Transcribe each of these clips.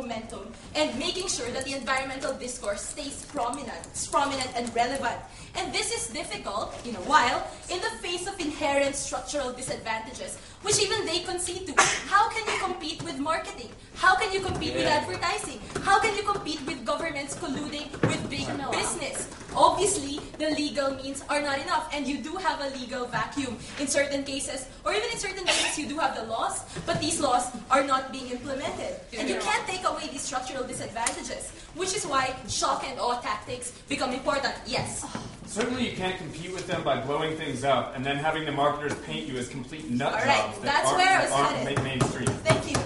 momentum and making sure that the environmental discourse stays prominent and relevant. And this is difficult, while in the face of inherent structural disadvantages, which even they concede to. How can you compete with marketing? How can you compete with advertising? How can you compete with governments colluding with big business? Obviously, the legal means are not enough, and you do have a legal vacuum in certain cases, or even in certain cases you do have the laws, but these laws are not being implemented. And you can't take away these structural disadvantages, which is why shock and awe tactics become important. Yes? Certainly you can't compete with them by blowing things up and then having the marketers paint you as complete nut jobs right, that aren't mainstream. Thank you.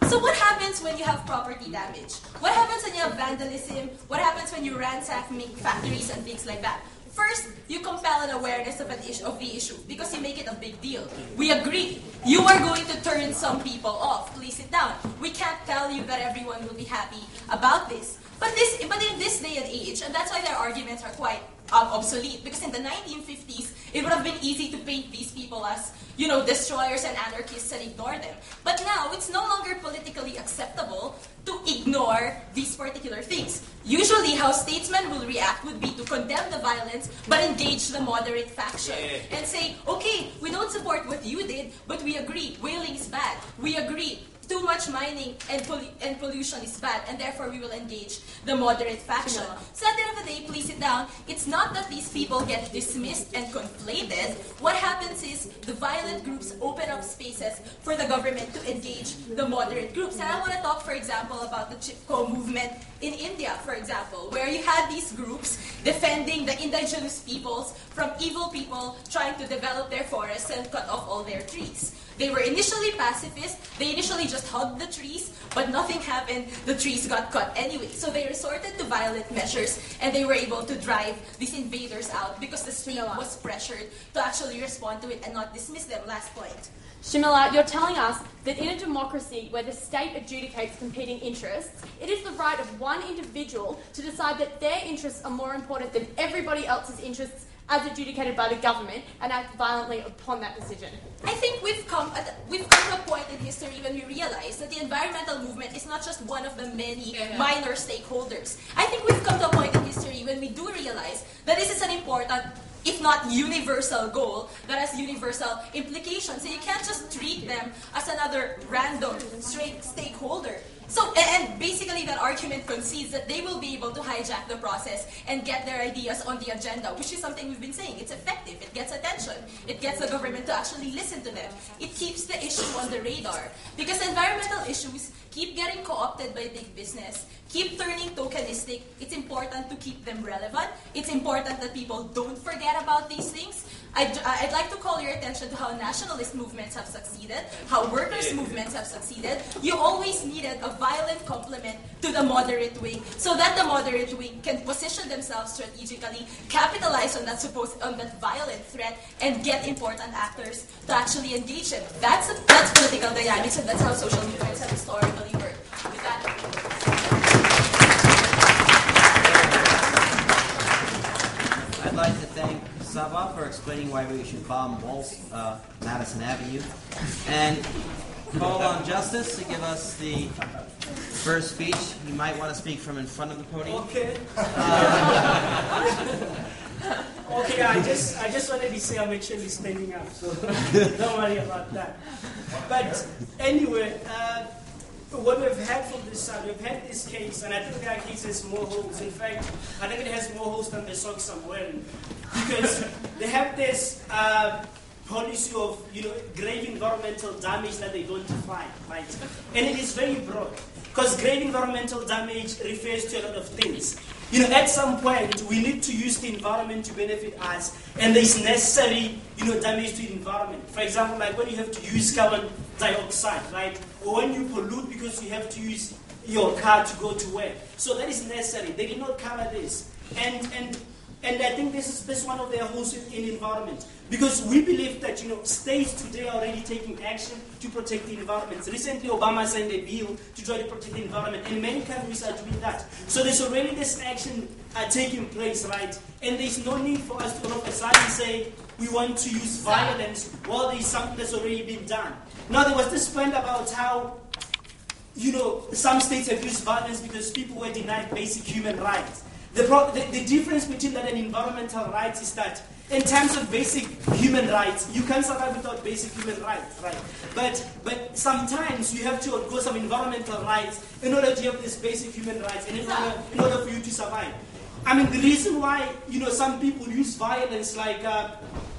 So what happens when you have property damage? What happens when you have vandalism? What happens when you ransack factories and things like that? First, you compel an awareness of the issue because you make it a big deal. We agree. You are going to turn some people off. Please sit down. We can't tell you that everyone will be happy about this. But in this day and age, and that's why their arguments are quite obsolete, because in the 1950s, it would have been easy to paint these people as, destroyers and anarchists and ignore them. But now, it's no longer politically acceptable to ignore these particular things. Usually, how statesmen will react would be to condemn the violence, but engage the moderate faction and say, okay, we don't support what you did, but we agree, whaling is bad. We agree, too much mining and pollution is bad, and therefore we will engage the moderate faction. So at the end of the day, please sit down. It's not that these people get dismissed and conflated. What happens is the violent groups open up spaces for the government to engage the moderate groups. And I want to talk, for example, about the Chipko movement in India, for example, where you had these groups defending the indigenous peoples from evil people trying to develop their forests and cut off all their trees. They were initially pacifist. They initially just hugged the trees, but nothing happened. The trees got cut anyway. So they resorted to violent measures, and they were able to drive these invaders out because the state was pressured to actually respond to it and not dismiss them. Last point. Shamila, you're telling us that in a democracy where the state adjudicates competing interests, it is the right of one individual to decide that their interests are more important than everybody else's interests as adjudicated by the government, and act violently upon that decision. I think we've come to a point in history when we realize that the environmental movement is not just one of the many minor stakeholders. I think we've come to a point in history when we do realize that this is an important, if not universal goal, that has universal implications. So you can't just treat them as another random straight stakeholder. So, and basically that argument concedes that they will be able to hijack the process and get their ideas on the agenda, which is something we've been saying. It's effective. It gets attention. It gets the government to actually listen to them. It keeps the issue on the radar. Because environmental issues keep getting co-opted by big business, keep turning tokenistic. It's important to keep them relevant. It's important that people don't forget about these things. I'd like to call your attention to how nationalist movements have succeeded, how workers' movements have succeeded. You always needed a violent complement to the moderate wing so that the moderate wing can position themselves strategically, capitalize on that violent threat, and get important actors to actually engage them. That's political dynamics, and that's how social movements have historically worked. With that, I'd like to thank Sava for explaining why we should bomb Madison Avenue, and call on Justice to give us the first speech. You might want to speak from in front of the podium. Okay. Okay, I just wanted to say I'm actually standing up, so don't worry about that. But anyway, what we've had from this side, we've had this case, and I think there are cases more holes. In fact, I think it has more holes than the socks I'm wearing, because they have this policy of grave environmental damage that they don't define, right? And it is very broad, because grave environmental damage refers to a lot of things. At some point, we need to use the environment to benefit us, and there's necessary, damage to the environment. For example, like when you have to use carbon dioxide, right? Or when you pollute because you have to use your car to go to work. So that is necessary. They did not cover this. And I think this is one of their holes in environment. Because we believe that, states today are already taking action to protect the environment. Recently, Obama signed a bill to try to protect the environment, and many countries are doing that. So there's already this action taking place, right? And there's no need for us to all of a sudden say we want to use violence while there's something that's already been done. Now, there was this point about how some states have used violence because people were denied basic human rights. The difference between that and environmental rights is that in terms of basic human rights, you can't survive without basic human rights, right? But sometimes you have to go some environmental rights in order to have these basic human rights, and in order for you to survive. I mean, the reason why some people use violence, like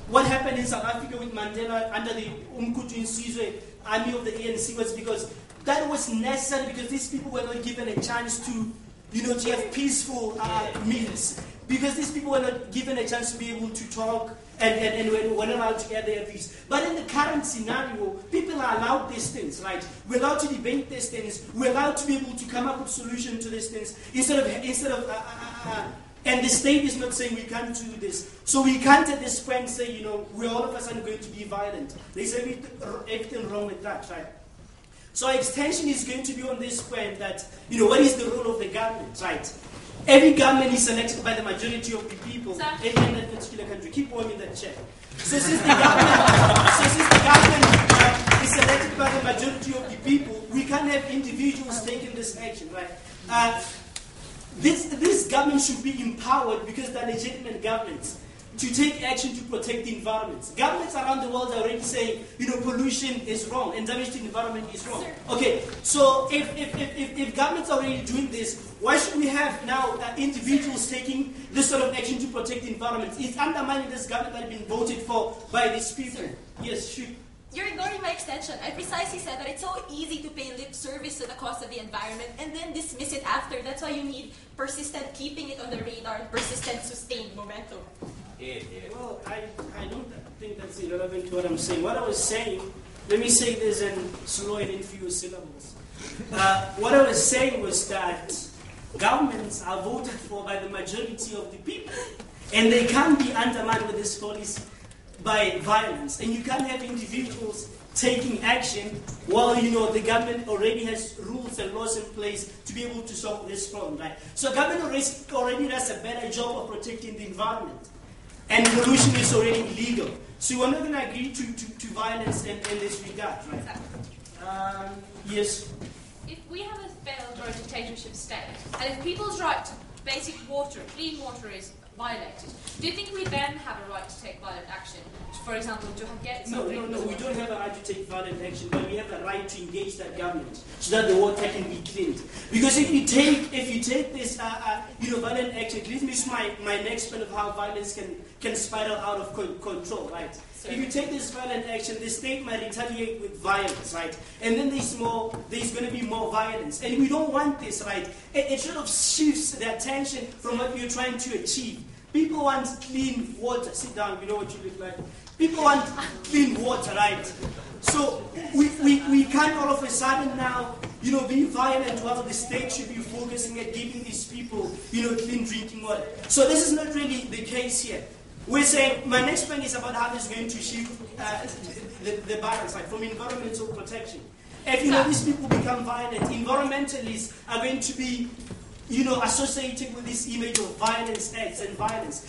what happened in South Africa with Mandela under the Umkhonto Sizwe army of the ANC, was because that was necessary, because these people were not given a chance to have peaceful meals, because these people were not given a chance to be able to talk and were not allowed to air their views. But in the current scenario, people are allowed these things, right? We're allowed to debate these things. We're allowed to be able to come up with solutions to these things instead of and the state is not saying we can't do this. So we can't at this point say, we're all of a sudden going to be violent. There's everything wrong with that, right? So extension is going to be on this point that, what is the role of the government, right? Every government is elected by the majority of the people in that particular country. Keep warming that chair. So since the government is elected by the majority of the people, we can't have individuals taking this action, right? This government should be empowered, because they're legitimate governments, to take action to protect the environment. Governments around the world are already saying, pollution is wrong and damage to the environment is wrong. Okay, so if governments are already doing this, why should we have now individuals taking this sort of action to protect the environment? It's undermining this government that has been voted for by these people. Yes, shoot. You're ignoring my extension. I precisely said that it's so easy to pay lip service to the cost of the environment and then dismiss it after. That's why you need persistent keeping it on the radar, persistent sustained momentum. Well, I don't think that's irrelevant to what I'm saying. What I was saying, let me say this in slow and in few syllables. What I was saying was that governments are voted for by the majority of the people, and they can't be undermined with this policy by violence. And you can't have individuals taking action while the government already has rules and laws in place to be able to solve this problem, right? So government already does a better job of protecting the environment, and pollution is already illegal. So we're not going to agree to violence in this regard, right? Exactly. Yes. If we have a failed or a dictatorship state, and if people's right to basic water, clean water, is violated, do you think we then have a right to take violent action? For example, to get something... No, we don't have a right to take violent action, but we have a right to engage that government so that the water can be cleaned. Because if you take this violent action, it leads me to my next point of how violence can spiral out of control, right? If you take this violent action, the state might retaliate with violence, right? And then there's going to be more violence. And we don't want this, right? It sort of shifts the attention from what you're trying to achieve. People want clean water. Sit down, you know what you look like. People want clean water, right? So we can't all of a sudden now, be violent while the state should be focusing at giving these people, clean drinking water. So this is not really the case here. We're saying, my next point is about how this is going to shift the balance, like from environmental protection. If these people become violent, environmentalists are going to be associated with this image of violence acts and violence.